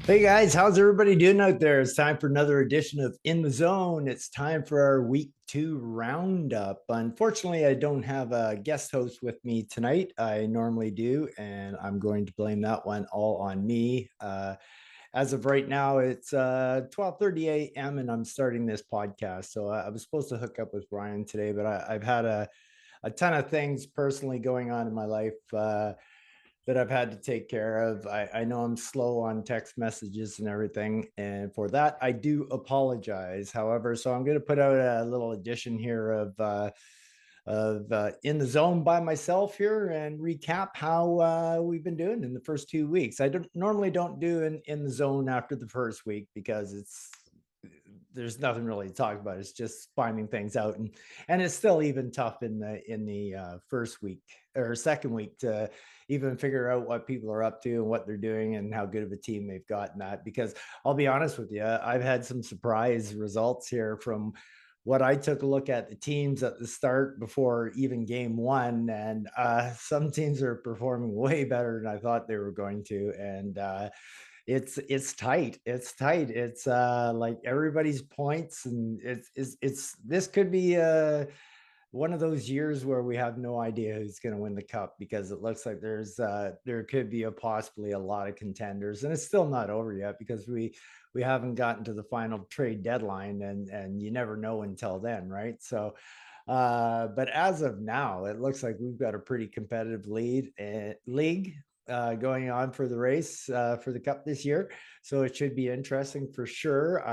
Hey guys, how's everybody doing out there? It's time for another edition of In the Zone. It's time for our week 2 roundup. Unfortunately, I don't have a guest host with me tonight. I normally do, and I'm going to blame that one all on me. As of right now, it's 12:30 a.m. and I'm starting this podcast. So I was supposed to hook up with Ryan today, but I've had a ton of things personally going on in my life. That I've had to take care of. I know I'm slow on text messages and everything, and for that I do apologize. However, so I'm going to put out a little edition here of In the Zone by myself here and recap how we've been doing in the first 2 weeks. I don't normally don't do in the zone after the first week because there's nothing really to talk about. It's just finding things out, and it's still even tough in the first week or second week to even figure out what people are up to and what they're doing and how good of a team they've got in that. Because I'll be honest with you, I've had some surprise results here from what I took a look at the teams at the start before even game one, and some teams are performing way better than I thought they were going to, and it's tight. It's tight. It's like everybody's points, and it's this could be one of those years where we have no idea who's going to win the cup because it looks like there could be a possibly a lot of contenders, and it's still not over yet because we haven't gotten to the final trade deadline, and you never know until then, right? So but as of now, it looks like we've got a pretty competitive league going on for the race for the cup this year. So it should be interesting for sure.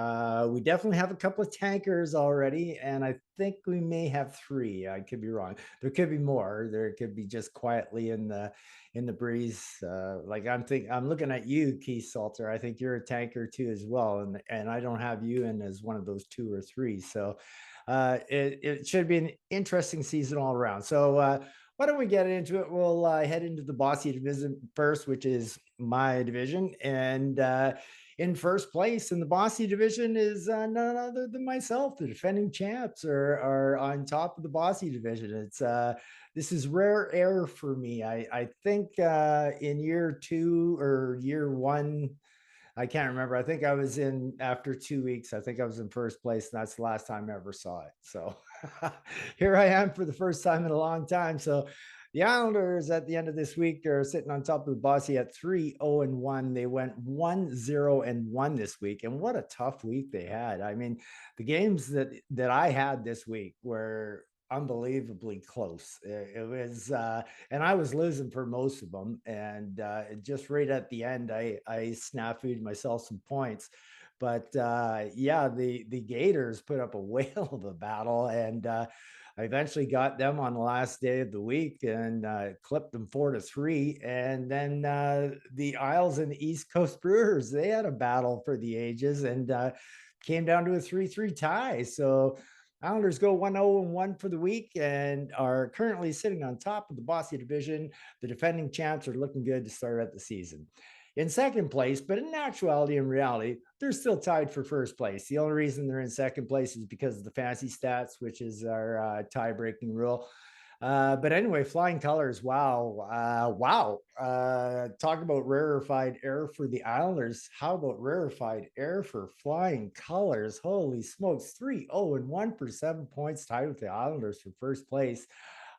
We definitely have a couple of tankers already, and I think we may have three. I could be wrong. There could be more. There could be just quietly in the breeze. Like I'm looking at you, Keith Salter. I think you're a tanker too as well, and I don't have you in as one of those two or three. So it should be an interesting season all around. So why don't we get into it? We'll head into the Bossy division first, which is my division. And in first place in the Bossy division is none other than myself. The defending champs are on top of the Bossy division. This is rare air for me. I think in year two or year one, I can't remember. I think I was in after 2 weeks. I think I was in first place, and that's the last time I ever saw it. So here I am for the first time in a long time. So the Islanders at the end of this week are sitting on top of the Bossy at 3-0-1. They went 1-0-1 this week, and what a tough week they had. I mean, the games that I had this week were unbelievably close. It was and I was losing for most of them. And just right at the end, I snafu'd myself some points. But yeah, the Gators put up a whale of a battle, and I eventually got them on the last day of the week and clipped them 4-3. And then the Isles and the East Coast Brewers, they had a battle for the ages and came down to a 3-3 tie. So Islanders go 1-0-1 for the week and are currently sitting on top of the Bossy division. The defending champs are looking good to start out the season. In second place, but in actuality and reality, they're still tied for first place. The only reason they're in second place is because of the fancy stats, which is our tie-breaking rule. But anyway, flying colors. Wow. Wow. Talk about rarefied air for the Islanders. How about rarefied air for flying colors? Holy smokes. 3-0-1 for 7 points, tied with the Islanders for first place.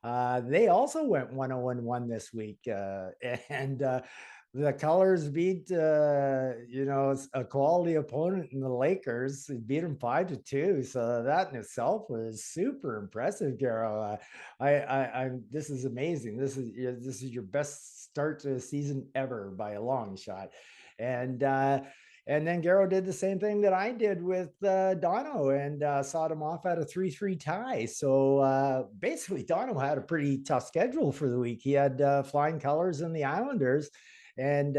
They also went 1-0-1 this week. And the Colors beat, a quality opponent in the Lakers. They beat them 5-2. So that in itself was super impressive, Garo. This is amazing. This is your best start to a season ever by a long shot. And then Garrow did the same thing that I did with Dono and sawed him off at a 3-3 tie. So basically, Dono had a pretty tough schedule for the week. He had Flying Colors and the Islanders, and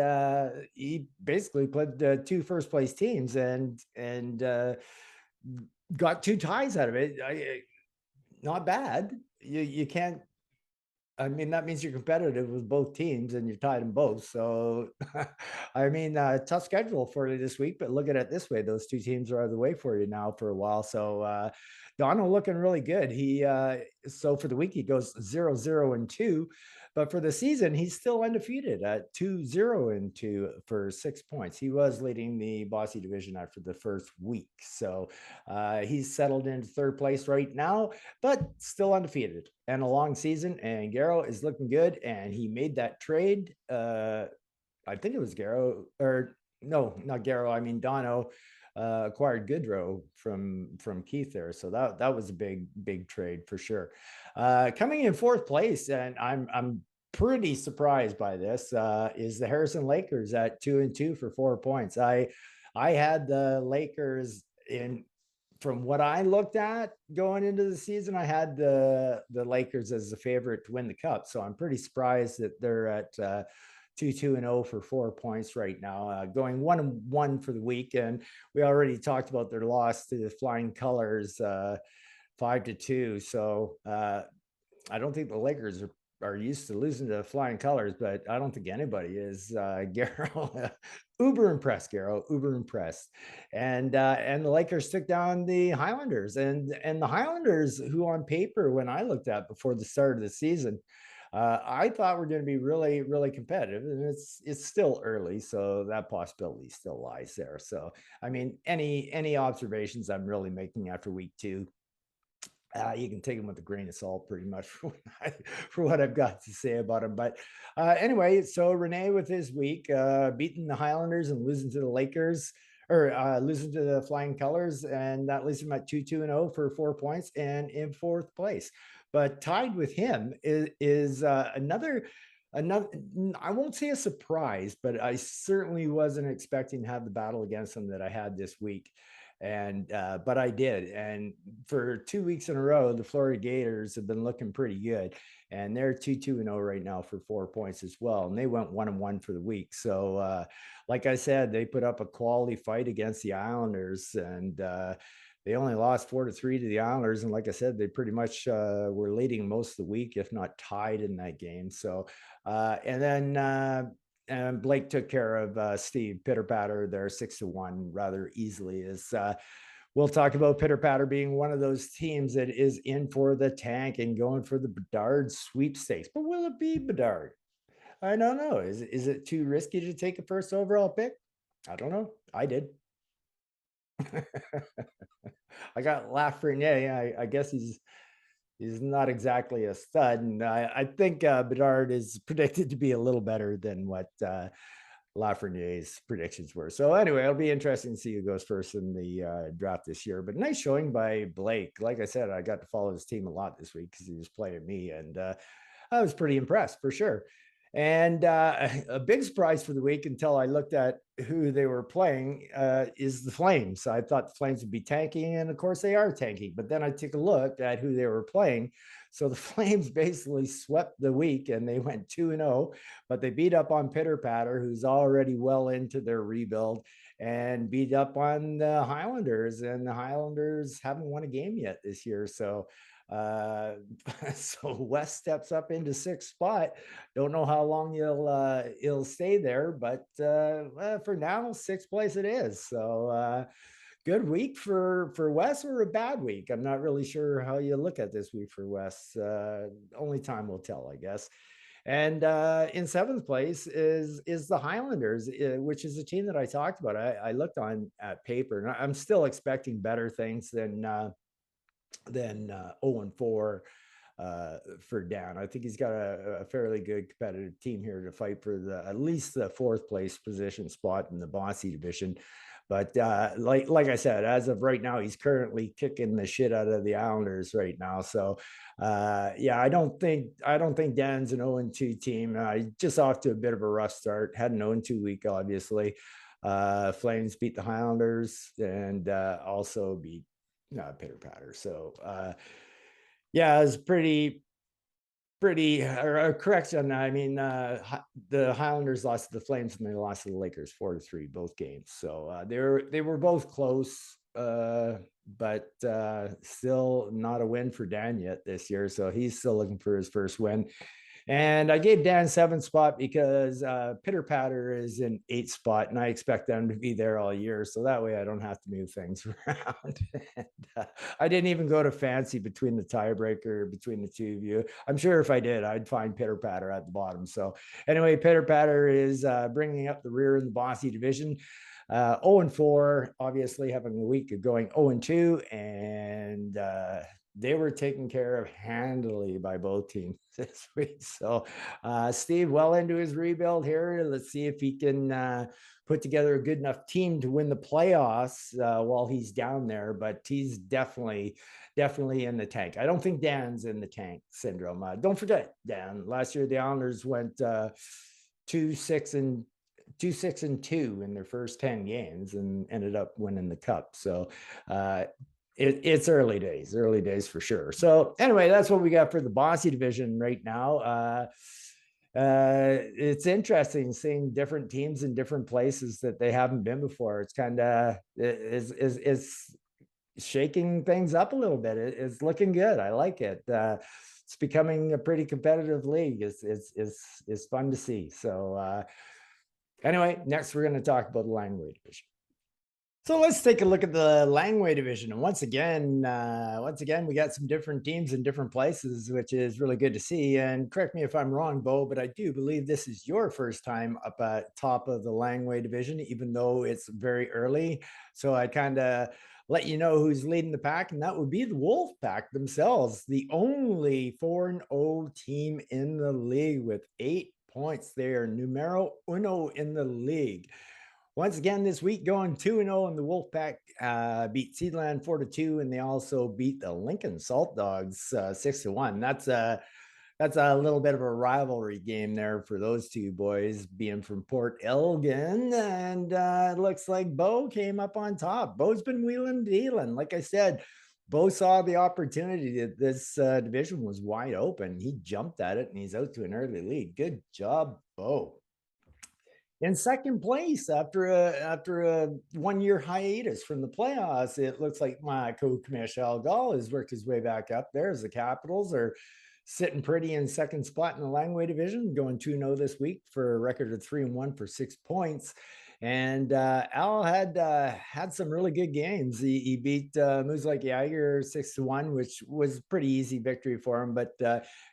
he basically played the two first place teams and got two ties out of it. Not bad. You can't. I mean, that means you're competitive with both teams and you're tied in both. So, I mean, tough schedule for you this week, but look at it this way. Those two teams are out of the way for you now for a while. So, Donald looking really good. So for the week, he goes 0-0-2. But for the season, he's still undefeated at 2-0-2 for 6 points. He was leading the Bossy division after the first week. So he's settled into third place right now, but still undefeated and a long season. And Garrow is looking good. And he made that trade. I think it was Garrow, or no, not Garrow. I mean, Dono acquired Goodrow from Keith there. So that was a big trade for sure. Coming in fourth place, and I'm pretty surprised by this, is the Harrison Lakers at 2-2 for 4 points. I had the Lakers in, from what I looked at going into the season, I had the Lakers as the favorite to win the cup. So I'm pretty surprised that they're at 2-2-0 for 4 points right now, going 1-1 for the week. And we already talked about their loss to the Flying Colors, 5-2. So I don't think the Lakers are used to losing to Flying Colors, but I don't think anybody is. Garrow, uber impressed, Garrow, uber impressed. And the Lakers took down the Highlanders, and the Highlanders, who on paper, when I looked at before the start of the season, I thought we're going to be really competitive, and it's still early, so that possibility still lies there. So, I mean, any observations I'm really making after week 2, you can take them with a grain of salt, pretty much, for what I've got to say about him. But anyway, so Renee with his week, beating the Highlanders and losing to the Lakers, or losing to the Flying Colors, and that leaves him at 2-2-0 for 4 points and in fourth place. But tied with him is another. I won't say a surprise, but I certainly wasn't expecting to have the battle against him that I had this week. And but I did. And for 2 weeks in a row, the Florida Gators have been looking pretty good, and they're 2-2-0 right now for 4 points as well, and they went 1-1 for the week. So like I said, they put up a quality fight against the Islanders, and they only lost 4-3 to the Islanders. And like I said, they pretty much were leading most of the week, if not tied in that game. So and then and Blake took care of Steve Pitter Patter there 6-1 rather easily. As we'll talk about Pitter Patter being one of those teams that is in for the tank and going for the Bedard sweepstakes. But will it be Bedard? I don't know. Is it too risky to take a first overall pick? I don't know. I did. I got Lafreniere. I guess he's not exactly a stud, and I think Bedard is predicted to be a little better than what Lafreniere's predictions were. So anyway, it'll be interesting to see who goes first in the draft this year. But nice showing by Blake. Like I said, I got to follow his team a lot this week because he was playing me, and I was pretty impressed for sure. And a big surprise for the week, until I looked at who they were playing, is the Flames. I thought the Flames would be tanking, and of course they are tanking. But then I took a look at who they were playing. So the Flames basically swept the week, and they went 2-0, but they beat up on Pitter Patter, who's already well into their rebuild, and beat up on the Highlanders. And the Highlanders haven't won a game yet this year. So so West steps up into sixth spot. Don't know how long he'll stay there, but for now, sixth place it is. So good week for West, or a bad week? I'm not really sure how you look at this week for West. Only time will tell, I guess. And in seventh place is the Highlanders, which is a team that I talked about. I looked on at paper, and I'm still expecting better things than 0-4 for Dan. I think he's got a fairly good competitive team here to fight for at least the fourth place position spot in the Bossy division. But like I said, as of right now, he's currently kicking the shit out of the Islanders right now. So yeah, I don't think Dan's an 0-2 team. Just off to a bit of a rough start. Had an 0-2 week, obviously. Flames beat the Highlanders, and also beat Pitter Patter. So yeah, it was pretty or correction. I mean, the Highlanders lost to the Flames, and they lost to the Lakers 4-3 both games. So they were both close, but still not a win for Dan yet this year. So he's still looking for his first win. And I gave Dan 7th spot because Pitter Patter is in 8th spot, and I expect them to be there all year. So that way I don't have to move things around. And, I didn't even go to fancy between the tiebreaker between the two of you. I'm sure if I did, I'd find Pitter Patter at the bottom. So anyway, Pitter Patter is bringing up the rear in the Bossy division. 0-4, obviously having a week of going 0-2, and they were taken care of handily by both teams this week. So Steve, well into his rebuild here. Let's see if he can put together a good enough team to win the playoffs while he's down there. But he's definitely in the tank. I don't think Dan's in the tank syndrome. Don't forget, Dan, last year the Islanders went 2-6 and 2 in their first 10 games and ended up winning the cup. So it's early days for sure. So anyway, that's what we got for the Bossy division right now. It's interesting seeing different teams in different places that they haven't been before. It's kind of is shaking things up a little bit. It's looking good. I like it. It's becoming a pretty competitive league. It's fun to see. So anyway, next we're going to talk about the Langway division. So let's take a look at the Langway division. And once again, we got some different teams in different places, which is really good to see. And correct me if I'm wrong, Bo, but I do believe this is your first time up at top of the Langway division, even though it's very early. So I kind of let you know who's leading the pack, and that would be the Wolf Pack themselves, the only 4-0 team in the league with 8 points. They are numero uno in the league. Once again, this week going 2-0, and the Wolfpack beat Seedland 4-2, and they also beat the Lincoln Salt Dogs 6-1. That's a little bit of a rivalry game there for those two boys, being from Port Elgin. And it looks like Bo came up on top. Bo's been wheeling dealing. Like I said, Bo saw the opportunity that this division was wide open. He jumped at it, and he's out to an early lead. Good job, Bo. In second place after a 1-year hiatus from the playoffs, it looks like my co-commish Al Gall has worked his way back up there as the Capitals are sitting pretty in second spot in the Langway division, going 2-0 this week for a record of 3-1 for 6 points. And Al had some really good games. He beat Moose Lake Jagger 6-1, which was a pretty easy victory for him, but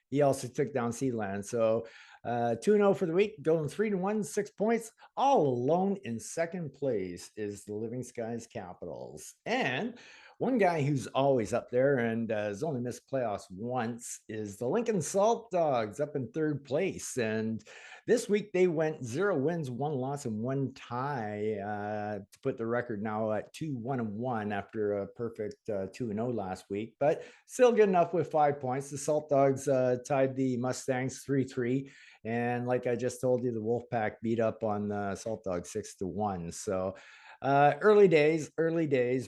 he also took down Sealand. So 2-0 for the week, going 3-1, 6 points. All alone in second place is the Living Skies Capitals. And one guy who's always up there and has only missed playoffs once is the Lincoln Salt Dogs, up in third place. And this week they went 0 wins, 1 loss, and 1 tie to put the record now at 2-1-1 after a perfect 2-0 last week. But still good enough with 5 points. The Salt Dogs tied the Mustangs 3-3. And like I just told you, the Wolfpack beat up on the Salt Dogs 6-1. So early days,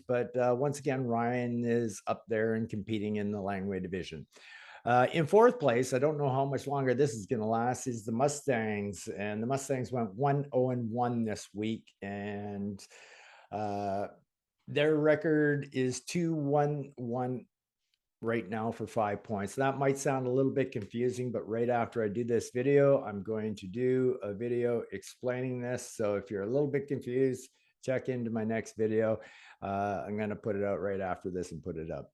but once again, Ryan is up there and competing in the Langway division. In fourth place, I don't know how much longer this is going to last, is the Mustangs. And the Mustangs went 1-0-1 this week. And their record is 2-1-1 right now for 5 points. That might sound a little bit confusing, but right after I do this video, I'm going to do a video explaining this. So if you're a little bit confused, check into my next video. I'm going to put it out right after this and put it up.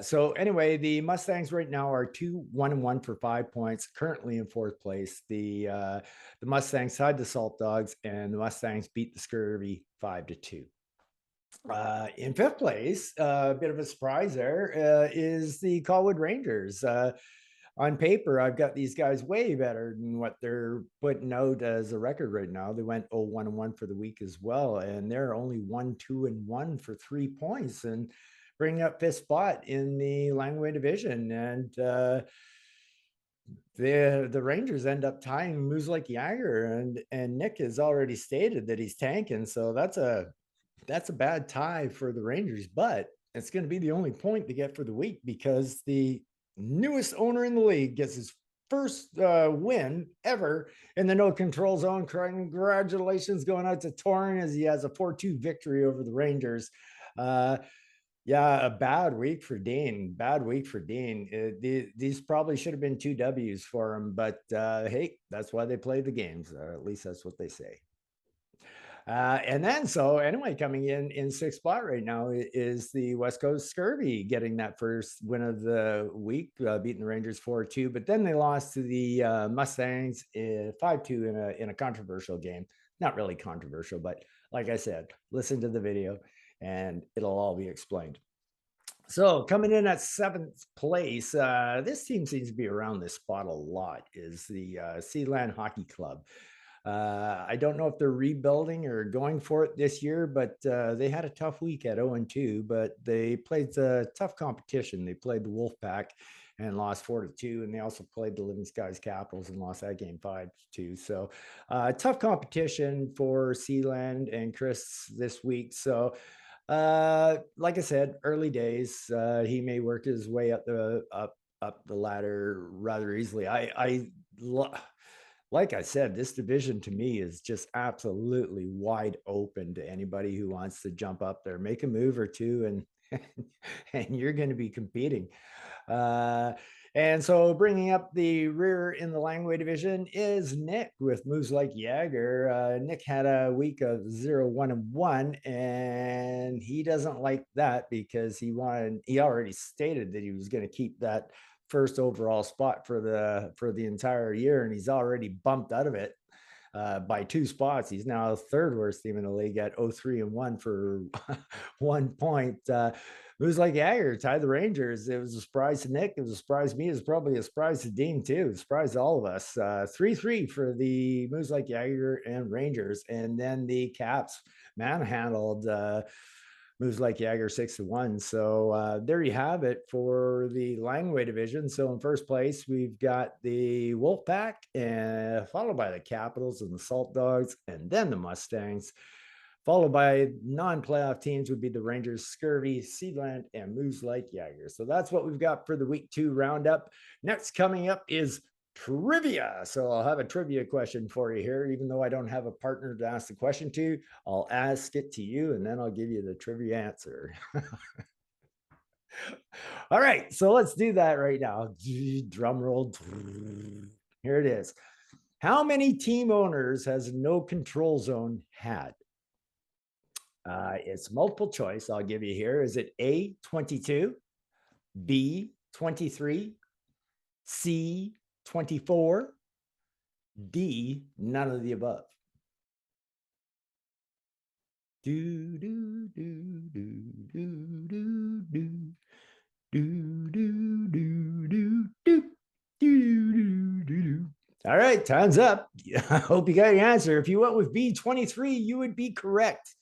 So anyway, the Mustangs right now are 2-1-1 for 5 points, currently in fourth place. The Mustangs tied the Salt Dogs, and the Mustangs beat the Scurvy 5-2. In fifth place, a bit of a surprise there, is the Colwood Rangers. On paper, I've got these guys way better than what they're putting out as a record right now. They went 0-1-1 for the week as well, and they're only 1-2-1 for 3 points and bringing up fifth spot in the Langway division. And the Rangers end up tying Moose Lake Jagger, and Nick has already stated that he's tanking. So that's a bad tie for the Rangers, but it's going to be the only point to get for the week because the newest owner in the league gets his first win ever in the no control zone. Congratulations going out to Torrin as he has a 4-2 victory over the Rangers. Yeah, a bad week for Dean. Bad week for Dean. These probably should have been 2 W's for him, but hey, that's why they play the games. At least that's what they say. And then, so anyway, coming in sixth spot right now is the West Coast Scurvy, getting that first win of the week, beating the Rangers 4-2. But then they lost to the Mustangs 5-2 in a controversial game. Not really controversial, but like I said, listen to the video and it'll all be explained. So coming in at seventh place, this team seems to be around this spot a lot, is the Sealand Hockey Club. I don't know if they're rebuilding or going for it this year, but they had a tough week at 0-2, but they played tough competition. They played the Wolfpack and lost 4-2, and they also played the Living Skies Capitals and lost that game 5-2. So tough competition for Sealand and Chris this week. So like I said, early days. He may work his way up the ladder rather easily. Like I said, this division to me is just absolutely wide open to anybody who wants to jump up there, make a move or two, and and you're going to be competing. Uh, and so bringing up the rear in the Langway division is Nick with Moves Like Jagger. Nick had a week of 0-1-1, and he doesn't like that because he already stated that he was going to keep that first overall spot for the entire year, and he's already bumped out of it by 2 spots. He's now third worst team in the league at 0-3-1 for 1 point. Moves Like Jagger tied the Rangers. It was a surprise to Nick. It was a surprise to me. It was probably a surprise to Dean too. A surprise to all of us. 3-3 for the Moves Like Jagger and Rangers. And then the Caps manhandled Moves Like Jagger 6-1. So there you have it for the Langway division. So in first place, we've got the Wolfpack, followed by the Capitals and the Salt Dogs, and then the Mustangs. Followed by non-playoff teams would be the Rangers, Scurvy, Sealand, and Moves Like Jagger. So that's what we've got for the week 2 roundup. Next coming up is trivia. So I'll have a trivia question for you here. Even though I don't have a partner to ask the question to, I'll ask it to you and then I'll give you the trivia answer. All right, so let's do that right now. Drum roll. Here it is. How many team owners has No Control Zone had? It's multiple choice. I'll give you here. Is it A, 22, B, 23, C, 24, D, none of the above? Do, do, do, do, do, do, do. Do, do, do, do, do, do, do, do. All right, time's up. I hope you got your answer. If you went with B23, you would be correct.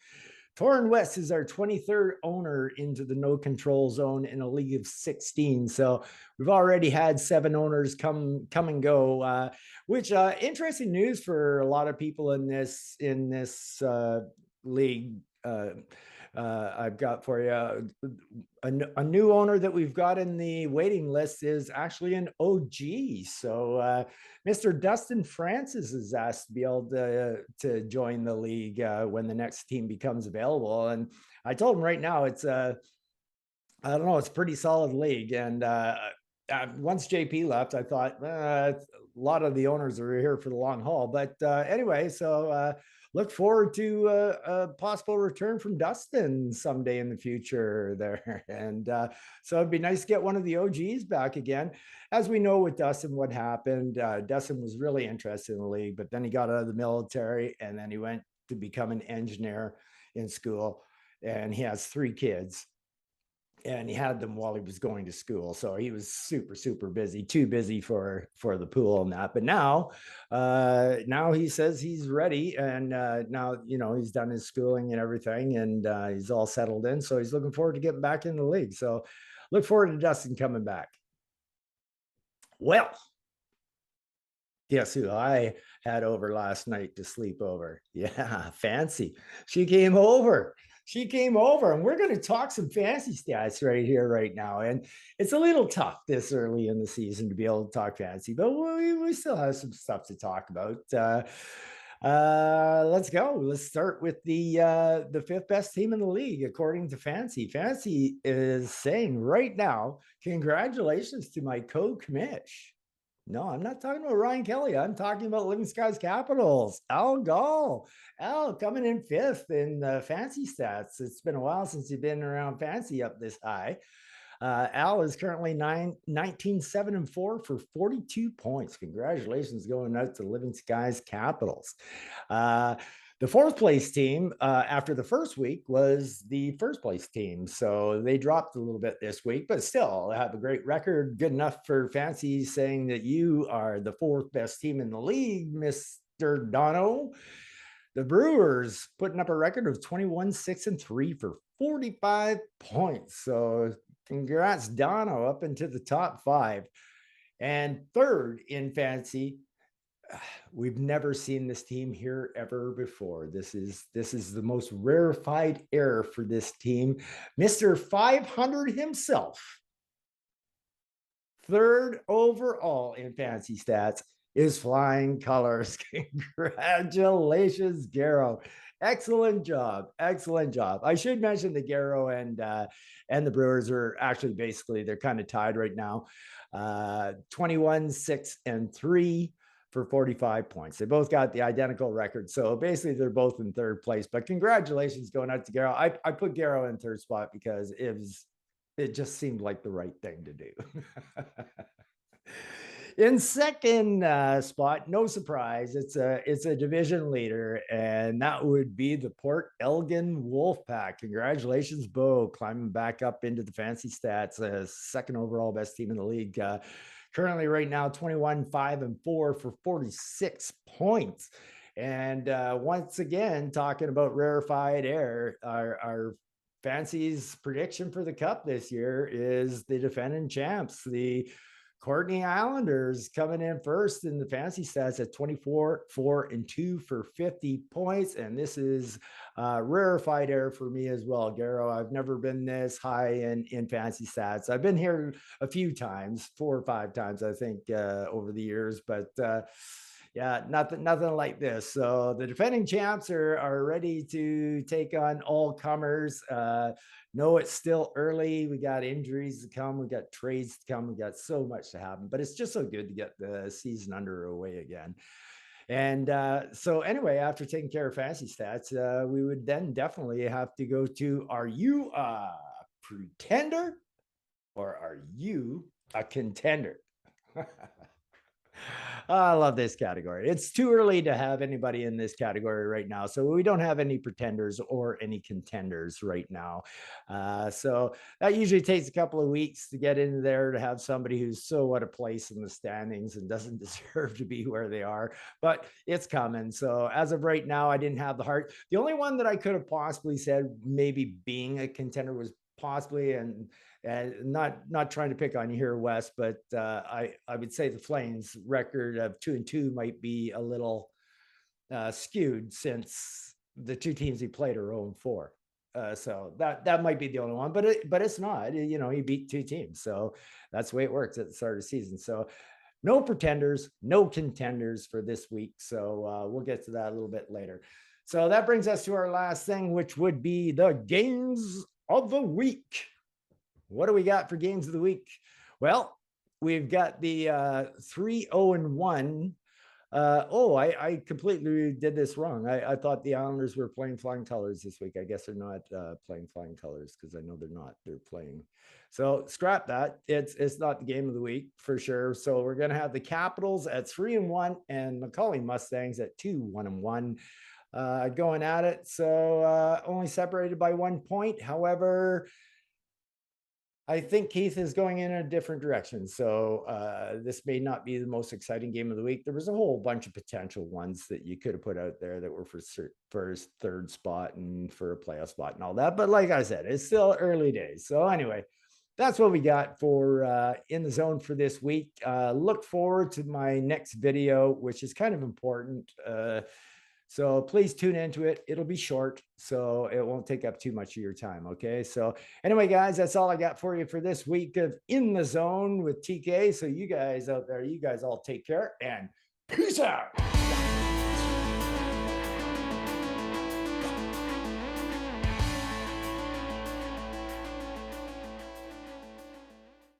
Torrin West is our 23rd owner into the No Control Zone in a league of 16. So we've already had 7 owners come and go, which interesting news for a lot of people in this league. I've got for you a new owner that we've got in the waiting list is actually an OG. So Mr. Dustin Francis is asked to be able to join the league when the next team becomes available. And I told him right now it's I don't know, it's a pretty solid league. And once JP left, I thought a lot of the owners are here for the long haul. But anyway, so look forward to a possible return from Dustin someday in the future there. And so it'd be nice to get one of the OGs back again. As we know with Dustin, what happened, Dustin was really interested in the league, but then he got out of the military and then he went to become an engineer in school. And he has 3 kids. And he had them while he was going to school, so he was super busy, too busy for the pool and that. But now he says he's ready, and now he's done his schooling and everything, and he's all settled in, so he's looking forward to getting back in the league. So look forward to Dustin coming back. Well, guess who I had over last night to sleep over? Yeah, Fancy. She came over. And we're going to talk some fancy stats right here, right now. And it's a little tough this early in the season to be able to talk fancy, but we still have some stuff to talk about. Let's go. Let's start with the fifth best team in the league, according to Fancy. Fancy is saying right now, congratulations to my co-commish. No, I'm not talking about Ryan Kelly. I'm talking about Living Skies Capitals. Al Gall. Al coming in fifth in Fancy stats. It's been a while since you've been around Fancy up this high. Al is currently 19-7-4 for 42 points. Congratulations going out to Living Skies Capitals. The fourth place team after the first week was the first place team. So they dropped a little bit this week, but still have a great record. Good enough for Fancy saying that you are the fourth best team in the league, Mr. Dono. The Brewers putting up a record of 21-6-3 for 45 points. So congrats, Dono, up into the top five. And third in Fancy, we've never seen this team here ever before. This is the most rarefied air for this team. Mr. 500 himself, third overall in Fancy stats, is Flying Colors. Congratulations, Garrow. Excellent job. Excellent job. I should mention the Garrow and the Brewers are actually basically, they're kind of tied right now. 21-6-3 for 45 points. They both got the identical record. So basically they're both in third place, but congratulations going out to Garrow. I put Garrow in third spot because it just seemed like the right thing to do. In second spot, no surprise, it's a division leader, and that would be the Port Elgin Wolfpack. Congratulations, Bo, climbing back up into the Fancy stats, second overall best team in the league. Currently, right now, 21-5-4 for 46 points. And once again, talking about rarefied air, our Fancy's prediction for the Cup this year is the defending champs, the Courtney Islanders, coming in first in the Fancy stats at 24-4-2 for 50 points. And this is rarefied air for me as well, Garrow. I've never been this high in Fancy stats. I've been here a few times, 4 or 5 times, I think, over the years, but yeah, nothing like this. So the defending champs are ready to take on all comers. No, it's still early. We got injuries to come. We got trades to come. We got so much to happen, but it's just so good to get the season underway again. And so anyway, after taking care of Fancy stats, we would then definitely have to go to, are you a pretender or are you a contender? I love this category. It's too early to have anybody in this category right now. So we don't have any pretenders or any contenders right now. So that usually takes a couple of weeks to get in there to have somebody who's so out of place in the standings and doesn't deserve to be where they are, but it's coming. So as of right now, I didn't have the heart. The only one that I could have possibly said maybe being a contender was possibly, and not trying to pick on you here, Wes, but I would say the Flames record of 2-2 might be a little skewed since the two teams he played are 0-4. So that might be the only one, but it's not. You know, he beat 2 teams, so that's the way it works at the start of the season. So no pretenders, no contenders for this week. So we'll get to that a little bit later. So that brings us to our last thing, which would be the games of the week. What do we got for games of the week? Well, we've got the 3-0-1. I completely did this wrong. I thought the Islanders were playing Flying Colors this week. I guess they're not playing Flying Colors, because I know they're not. They're playing. So scrap that. It's not the game of the week for sure. So we're going to have the Capitals at 3-1 and Macaulay Mustangs at 2-1-1. Going at it. So only separated by 1 point. However, I think Keith is going in a different direction. So this may not be the most exciting game of the week. There was a whole bunch of potential ones that you could have put out there that were for first, third spot and for a playoff spot and all that. But like I said, it's still early days. So anyway, that's what we got for In the Zone for this week. Look forward to my next video, which is kind of important. So please tune into it. It'll be short, so it won't take up too much of your time. Okay. So anyway, guys, that's all I got for you for this week of In the Zone with TK. So you guys out there, you guys all take care and peace out.